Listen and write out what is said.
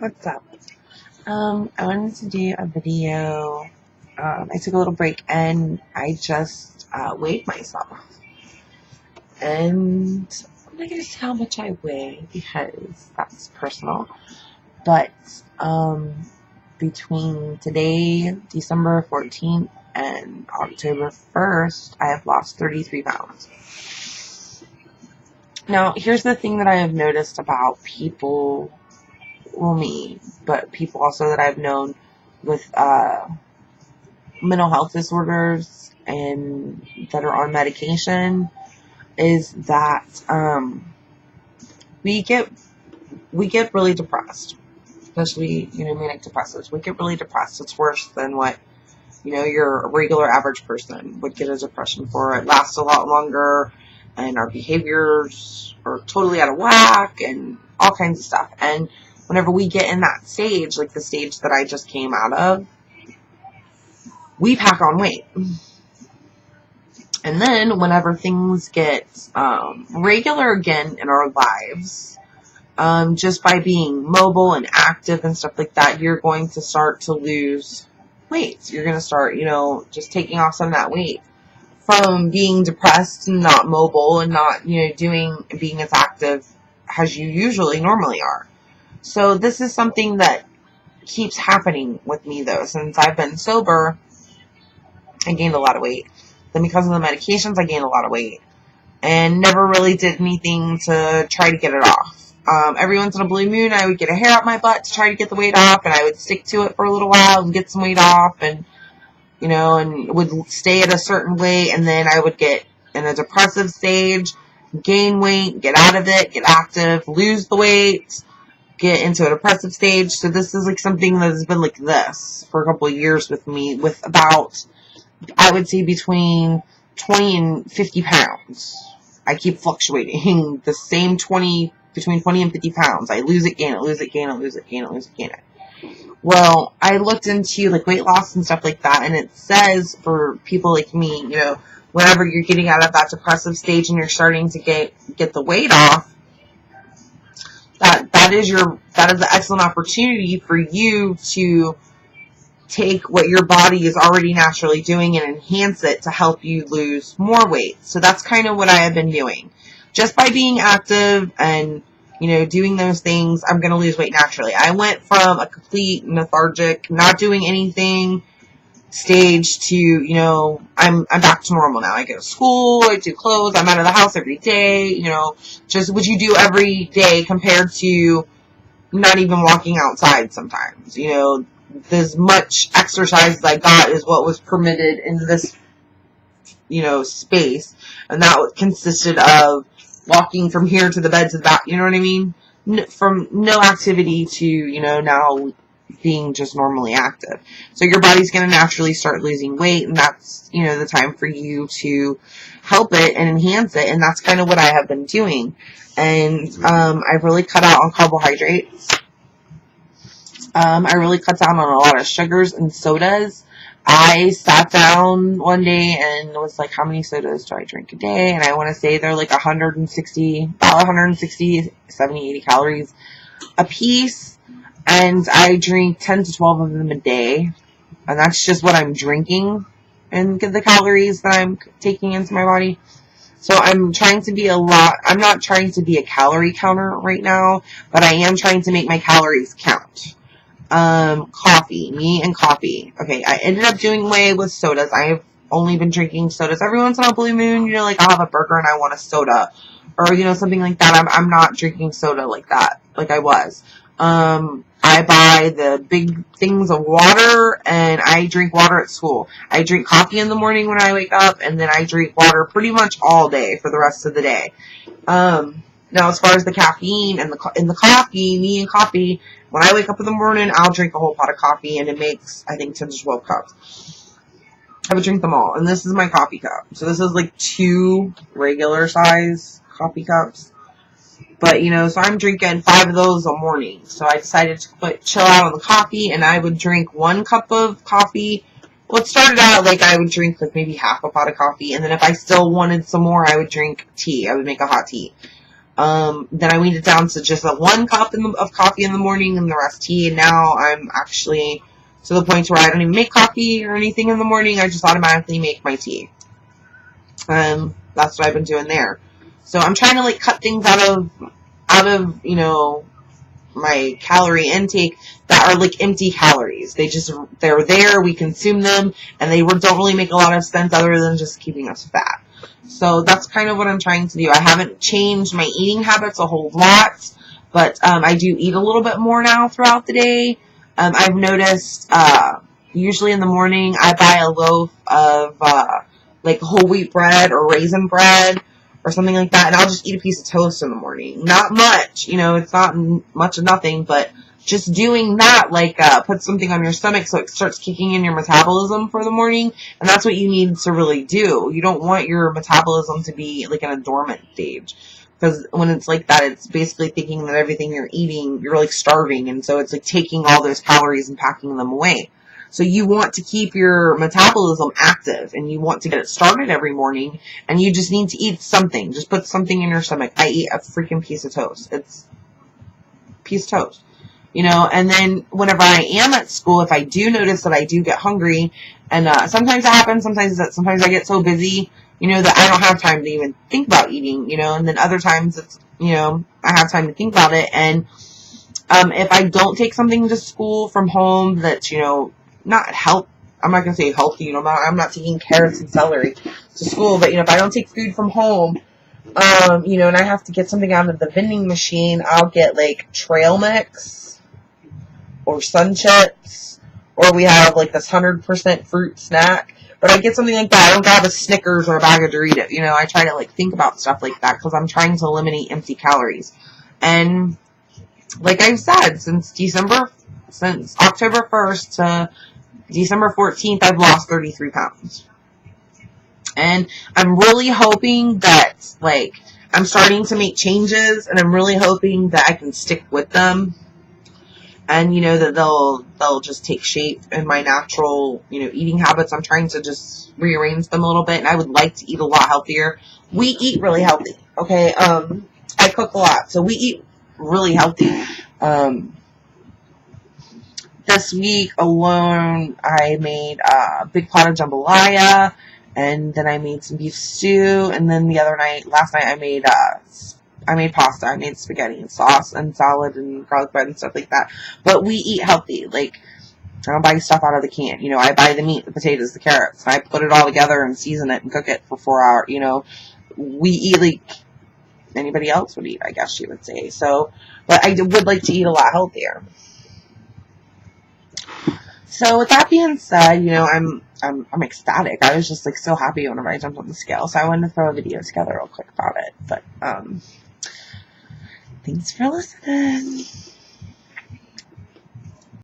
What's up? I wanted to do a video. I took a little break and I just weighed myself. And I'm not going to say how much I weigh because that's personal. But between today, December 14th, and October 1st, I have lost 33 pounds. Now, here's the thing that I have noticed about people, well, me, but people also that I've known with mental health disorders and that are on medication is that we get really depressed, especially manic depressives. We get really depressed. It's worse than what your regular average person would get a depression for. It lasts a lot longer, and our behaviors are totally out of whack, and all kinds of stuff. And whenever we get in that stage, like the stage that I just came out of, we pack on weight. And then whenever things get regular again in our lives, just by being mobile and active and stuff like that, you're going to start to lose weight. You're going to start, just taking off some of that weight from being depressed and not mobile and not, being as active as you usually normally are. So this is something that keeps happening with me, though. Since I've been sober, I gained a lot of weight. Then because of the medications, I gained a lot of weight. And never really did anything to try to get it off. Every once in a blue moon, I would get a hair out my butt to try to get the weight off. And I would stick to it for a little while and get some weight off. And, and would stay at a certain weight. And then I would get in a depressive stage, gain weight, get out of it, get active, lose the weight, get into a depressive stage. So this is like something that has been like this for a couple of years with me, with about, I would say, between 20 and 50 pounds. I keep fluctuating the same between 20 and 50 pounds. I lose it, gain it, lose it, gain it, lose it, gain it, lose it, gain it. Well, I looked into like weight loss and stuff like that, and it says for people like me, whenever you're getting out of that depressive stage and you're starting to get the weight off, that is an excellent opportunity for you to take what your body is already naturally doing and enhance it to help you lose more weight. So that's kind of what I have been doing. Just by being active and, doing those things, I'm going to lose weight naturally. I went from a complete lethargic, not doing anything stage to, I'm back to normal now. I go to school, I do clothes, I'm out of the house every day, just what you do every day compared to not even walking outside sometimes, as much exercise as I got is what was permitted in this, space. And that consisted of walking from here to the bed to the back, you know what I mean? From no activity to, now being just normally active. So your body's going to naturally start losing weight, and that's, the time for you to help it and enhance it. And that's kind of what I have been doing. And I've really cut out on carbohydrates. I really cut down on a lot of sugars and sodas. I sat down one day and was like, how many sodas do I drink a day? And I want to say they're like 160, 70, 80 calories a piece. And I drink 10 to 12 of them a day. And that's just what I'm drinking and get the calories that I'm taking into my body. So I'm trying to be I'm not trying to be a calorie counter right now, but I am trying to make my calories count. Me and coffee. Okay, I ended up doing away with sodas. I've only been drinking sodas every once in a blue moon. I'll have a burger and I want a soda. Or, something like that. I'm not drinking soda like that, like I was. I buy the big things of water, and I drink water at school. I drink coffee in the morning when I wake up, and then I drink water pretty much all day for the rest of the day. Now, as far as the caffeine and the coffee, me and coffee, when I wake up in the morning, I'll drink a whole pot of coffee, and it makes, I think, 10 to 12 cups. I would drink them all, and this is my coffee cup. So this is like 2 regular size coffee cups. But, so I'm drinking 5 of those a morning. So I decided to chill out on the coffee, and I would drink 1 cup of coffee. Well, it started out like I would drink like maybe half a pot of coffee, and then if I still wanted some more, I would drink tea. I would make a hot tea. Then I weaned it down to just a 1 cup of coffee in the morning and the rest tea. And now I'm actually to the point where I don't even make coffee or anything in the morning. I just automatically make my tea. That's what I've been doing there. So I'm trying to like cut things out of, you know, my calorie intake that are like empty calories. They're there, we consume them, and they don't really make a lot of sense other than just keeping us fat. So that's kind of what I'm trying to do. I haven't changed my eating habits a whole lot, but I do eat a little bit more now throughout the day. I've noticed usually in the morning I buy a loaf of like whole wheat bread or raisin bread or something like that, and I'll just eat a piece of toast in the morning. Not much, you know, it's not much of nothing, but just doing that, like, put something on your stomach so it starts kicking in your metabolism for the morning, and that's what you need to really do. You don't want your metabolism to be, like, in a dormant stage, because when it's like that, it's basically thinking that everything you're eating, you're, like, starving, and so it's, like, taking all those calories and packing them away. So you want to keep your metabolism active, and you want to get it started every morning, and you just need to eat something. Just put something in your stomach. I eat a freaking piece of toast. It's a piece of toast. You know, and then whenever I am at school, if I do notice that I do get hungry, and sometimes that happens, sometimes I get so busy, you know, that I don't have time to even think about eating, you know, and then other times it's, you know, I have time to think about it, and if I don't take something to school from home that's, you know, I'm not going to say healthy, you know, I'm not taking carrots and celery to school, but, you know, if I don't take food from home, you know, and I have to get something out of the vending machine, I'll get, like, trail mix, or Sun Chips, or we have like this 100% fruit snack. But I get something like that. I don't grab a Snickers or a bag of Doritos. You know, I try to like think about stuff like that because I'm trying to eliminate empty calories. And like I've said, since October 1st to December 14th, I've lost 33 pounds. And I'm really hoping that, like, I'm starting to make changes, and I'm really hoping that I can stick with them. And, you know, that they'll just take shape in my natural, you know, eating habits. I'm trying to just rearrange them a little bit, and I would like to eat a lot healthier. We eat really healthy, okay? I cook a lot, so we eat really healthy. This week alone, I made a big pot of jambalaya, and then I made some beef stew, and then last night, I made pasta. I made spaghetti and sauce and salad and garlic bread and stuff like that. But we eat healthy. Like, I don't buy stuff out of the can. You know, I buy the meat, the potatoes, the carrots. And I put it all together and season it and cook it for 4 hours. You know, we eat like anybody else would eat, I guess you would say. So, but I would like to eat a lot healthier. So with that being said, you know, I'm ecstatic. I was just like so happy whenever I jumped on the scale. So I wanted to throw a video together real quick about it. But, thanks for listening.